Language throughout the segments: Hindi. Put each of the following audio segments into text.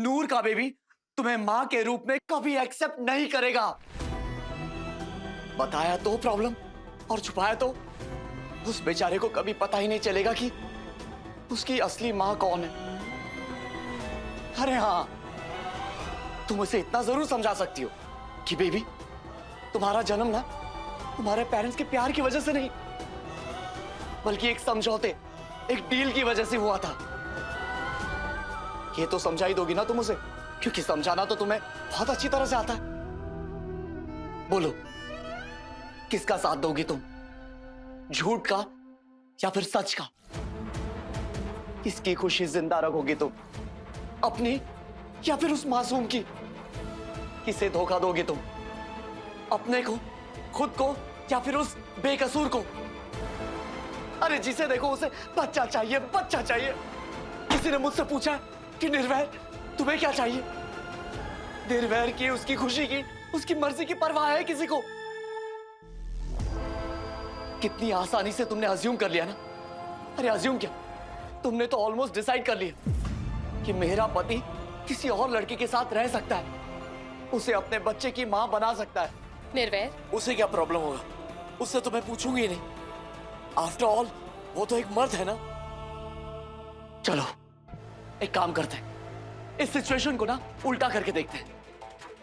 नूर का बेबी तुम्हें मां के रूप में कभी एक्सेप्ट नहीं करेगा। बताया तो प्रॉब्लम और छुपाया तो उस बेचारे को कभी पता ही नहीं चलेगा कि उसकी असली मां कौन है। अरे हाँ, तुम उसे इतना जरूर समझा सकती हो कि बेबी तुम्हारा जन्म ना तुम्हारे पेरेंट्स के प्यार की वजह से नहीं, बल्कि एक समझौते, एक डील की वजह से हुआ था। ये तो समझा ही दोगी ना तुम उसे, क्योंकि समझाना तो तुम्हें बहुत अच्छी तरह से आता है। बोलो, किसका साथ दोगी तुम, झूठ का या फिर सच का? किसकी खुशी जिंदा रखोगी तुम, अपनी या फिर उस मासूम की? किसे धोखा दोगे तुम, अपने को, खुद को या फिर उस बेकसूर को? अरे जिसे देखो उसे बच्चा चाहिए, बच्चा चाहिए। किसी ने मुझसे पूछा कि निर्वैर तुम्हें क्या चाहिए? निर्वैर की, उसकी खुशी की, उसकी मर्जी की परवाह है किसी को? कितनी आसानी से तुमने अज्यूम कर लिया ना। अरे अज्यूम क्या, तुमने तो ऑलमोस्ट डिसाइड कर लिया कि मेरा पति किसी और लड़की के साथ रह सकता है, उसे अपने बच्चे की मां बना सकता है। निर्वैर, उसे क्या प्रॉब्लम होगा? उससे तो मैं पूछूंगी ही नहीं। आफ्टर ऑल वो तो एक मर्द है ना। चलो एक काम करते हैं, इस सिचुएशन को ना उल्टा करके देखते हैं।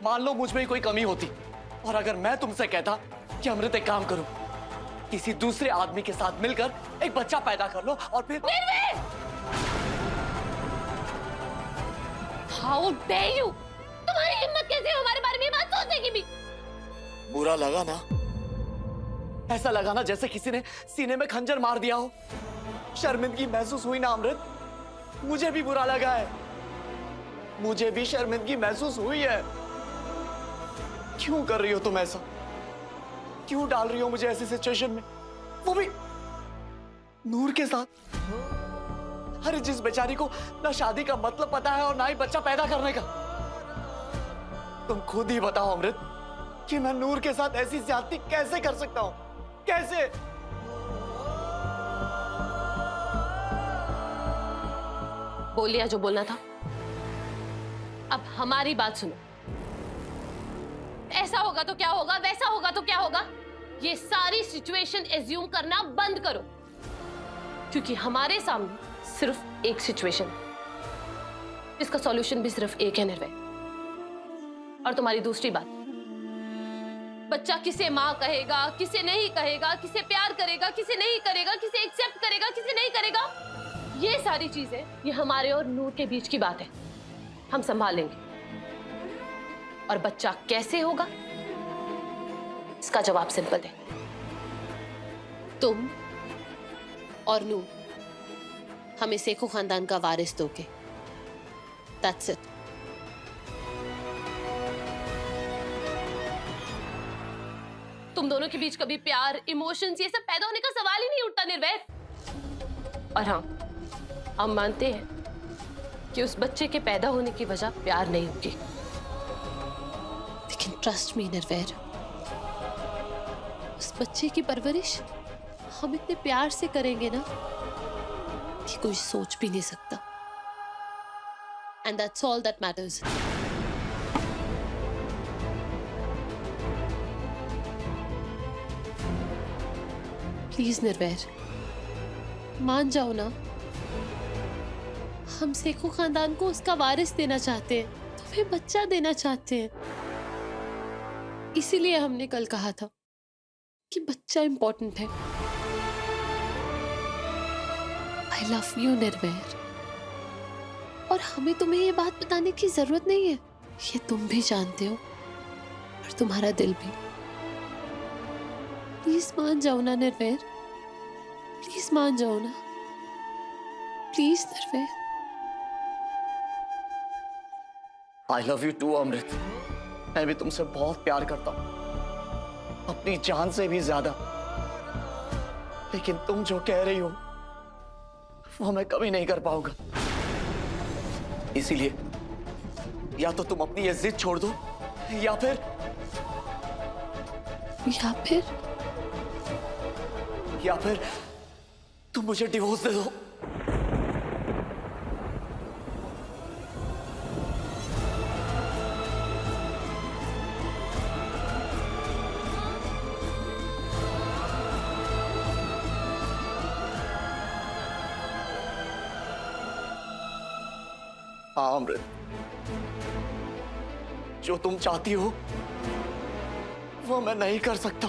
मान लो मुझ में कोई कमी होती और अगर मैं तुमसे कहता कि अमृत एक काम करो, किसी दूसरे आदमी के साथ मिलकर एक बच्चा पैदा कर लो और फिर। निर्वैर! How dare you! तुम्हारी हिम्मत कैसे है हमारे बारे में बात सोचने की भी? बुरा लगा ना? ऐसा लगा ना जैसे किसी ने सीने में खंजर मार दिया हो। शर्मिंदगी महसूस हुई ना अमृत? मुझे भी बुरा लगा है, मुझे भी शर्मिंदगी महसूस हुई है। क्यों कर रही हो तुम ऐसा? क्यों डाल रही हो मुझे ऐसी सिचुएशन में, वो भी नूर के साथ? अरे जिस बेचारी को ना शादी का मतलब पता है और ना ही बच्चा पैदा करने का। तुम खुद ही बताओ अमृत कि मैं नूर के साथ ऐसी ज्यादती कैसे कर सकता हूं? कैसे? बोल लिया जो बोलना था, अब हमारी बात सुनो। ऐसा होगा तो क्या होगा, वैसा होगा तो क्या होगा, ये सारी सिचुएशन एज्यूम करना बंद करो, क्योंकि हमारे सामने सिर्फ एक सिचुएशन है, इसका सॉल्यूशन भी सिर्फ एक है निर्वैर। और तुम्हारी दूसरी बात, बच्चा किसे मां कहेगा, किसे नहीं कहेगा, किसे प्यार करेगा, किसे नहीं करेगा, किसे एक्सेप्ट करेगा, किसे नहीं करेगा, ये सारी चीजें ये हमारे और नूर के बीच की बात है, हम संभाल लेंगे। और बच्चा कैसे होगा, इसका जवाब सिंपल है, तुम और नूर हमें सेखो खानदान का वारिस दोगे। That's it. तुम दोनों के बीच कभी प्यार, इमोशंस, ये सब पैदा होने का सवाल ही नहीं उठता निर्वैर। और हाँ, हम मानते हैं कि उस बच्चे के पैदा होने की वजह प्यार नहीं होगी, लेकिन ट्रस्ट मी निर्वैर, उस बच्चे की परवरिश हम इतने प्यार से करेंगे ना कि कोई सोच भी नहीं सकता। And that's all that matters. Please Nirvair, मान जाओ ना, हम सेखो खानदान को उसका वारिस देना चाहते हैं, तुम्हें बच्चा देना चाहते हैं। इसीलिए हमने कल कहा था कि बच्चा इंपॉर्टेंट है। आई लव यू निर्वैर, और हमें तुम्हें ये बात बताने की जरूरत नहीं है, ये तुम भी जानते हो और तुम्हारा दिल भी। प्लीज मान जाओ ना निर्वैर, प्लीज मान जाओ ना, please Nirvair. I love you too Amrit, मैं भी तुमसे बहुत प्यार करता हूं, अपनी जान से भी ज्यादा। लेकिन तुम जो कह रही हो वो मैं कभी नहीं कर पाऊंगा। इसीलिए या तो तुम अपनी ये जिद छोड़ दो या फिर तुम मुझे डिवोर्स दे दो। हाँ अमृत, जो तुम चाहती हो वो मैं नहीं कर सकता।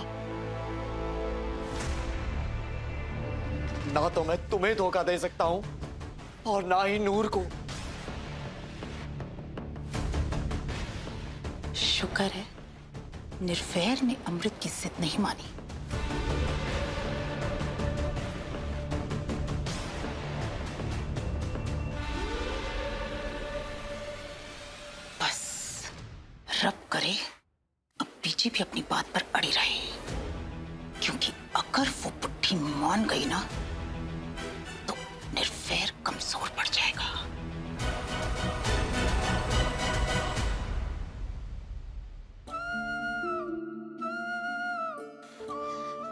ना तो मैं तुम्हें धोखा दे सकता हूं और ना ही नूर को। शुक्र है निर्वैर ने अमृत की जिद नहीं मानी। बस रब करे अब बीजी भी अपनी बात पर अड़ी रहे, क्योंकि अगर वो बुढ़ी मान गई ना तो निर्वैर कमजोर पड़ जाएगा।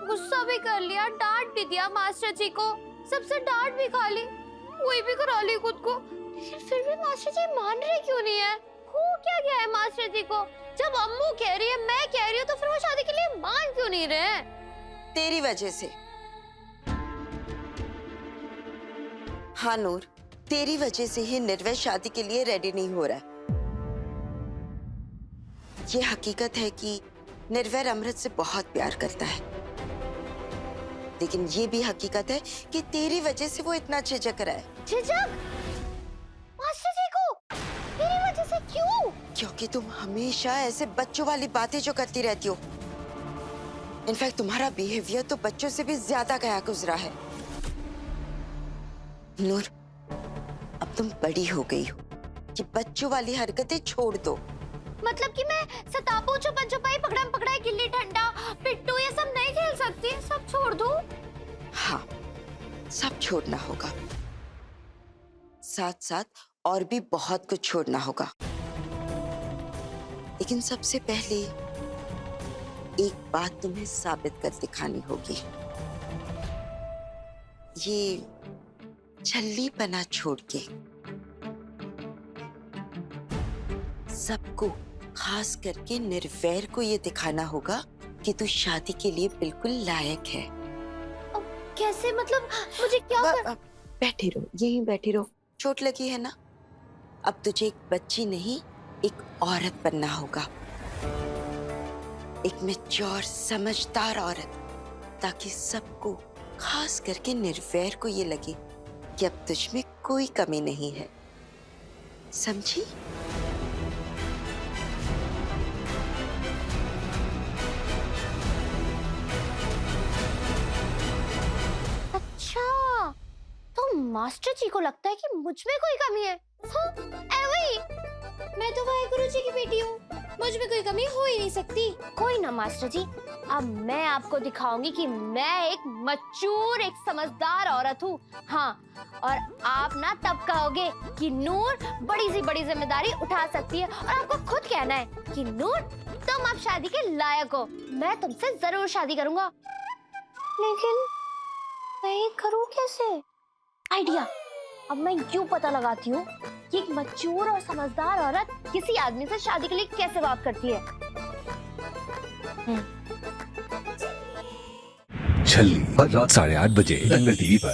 गुस्सा भी कर लिया, डांट भी दिया मास्टर जी को, सबसे डांट भी खा ली, वही भी करा ली खुद को, लेकिन फिर भी मास्टर जी मान रहे क्यों नहीं है? हो क्या गया है मास्टर जी को? जब अम्मू कह रही है, मैं कह रही हूँ, तो फिर वो शादी के लिए मान क्यों नहीं रहे? तेरी वजह से। हाँ नूर, तेरी वजह से ही निर्वैर शादी के लिए रेडी नहीं हो रहा है। ये हकीकत है कि निर्वैर अमृत से बहुत प्यार करता है, लेकिन ये भी हकीकत है कि तेरी वजह से वो इतना झिझक रहा है। झिझक? मास्टर जी को मेरी वजह से क्यों? क्योंकि तुम हमेशा ऐसे बच्चों वाली बातें जो करती रहती हो। इनफैक्ट तुम्हारा बिहेवियर तो बच्चों से भी ज्यादा गया गुजरा है। नूर, अब तुम बड़ी हो गई हो, कि बच्चों वाली हरकतें छोड़ दो। मतलब कि मैं सतापू, छुपन छुपाई, पकड़म पकड़ाई, गिल्ली डंडा, पिट्टू ये सब नहीं खेल सकती? सब छोड़ दूं? हाँ, सब छोड़ना होगा, साथ साथ और भी बहुत कुछ छोड़ना होगा। लेकिन सबसे पहले एक बात तुम्हें साबित कर दिखानी होगी। ये छल्लीपना छोड़ के सबको, खास करके निर्वैर को ये दिखाना होगा कि तू शादी के लिए बिल्कुल लायक है। अब कैसे? मतलब मुझे क्या कर... बैठी रहो, यहीं बैठी रहो। चोट लगी है ना? अब तुझे एक बच्ची नहीं, एक औरत बनना होगा, एक मैच्योर समझदार औरत, ताकि सबको, खास करके निर्वैर को ये लगे कि अब तुझ में कोई कमी नहीं है। समझी? अच्छा, तो मास्टर जी को लगता है कि मुझ में कोई कमी है? हाँ, वही, मैं तो वाहेगुरु जी की बेटी हूँ, मुझ में कोई कमी हो ही नहीं सकती। कोई ना मास्टर जी, अब मैं आपको दिखाऊंगी कि मैं एक मैच्योर, एक समझदार औरत हूँ। हाँ, और आप ना तब कहोगे कि नूर बड़ी सी बड़ी जिम्मेदारी उठा सकती है, और आपको खुद कहना है कि नूर तुम अब शादी के लायक हो, मैं तुमसे जरूर शादी करूंगा। लेकिन मैं ये करूं कैसे? आइडिया, अब मैं यूं पता लगाती हूँ कि एक मैच्योर और समझदार औरत किसी आदमी से शादी के लिए कैसे बात करती है। छल्ली हर रात 8:30 बजे दंगल टीवी पर।